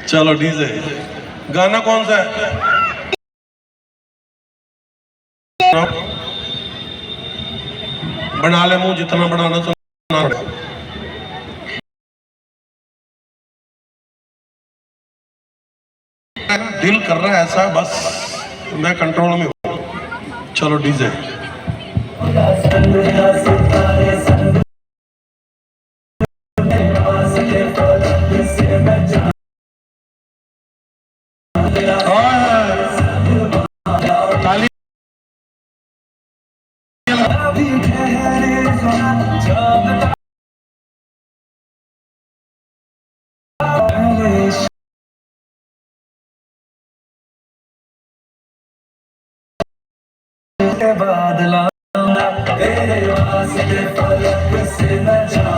चलो डीजे गाना कौन सा है? बना ले मुंह जितना बनाना सुना दिल कर रहा है ऐसा, बस मैं कंट्रोल में हूँ। चलो डीजे बादला तेरे वास्ते फलक से न जा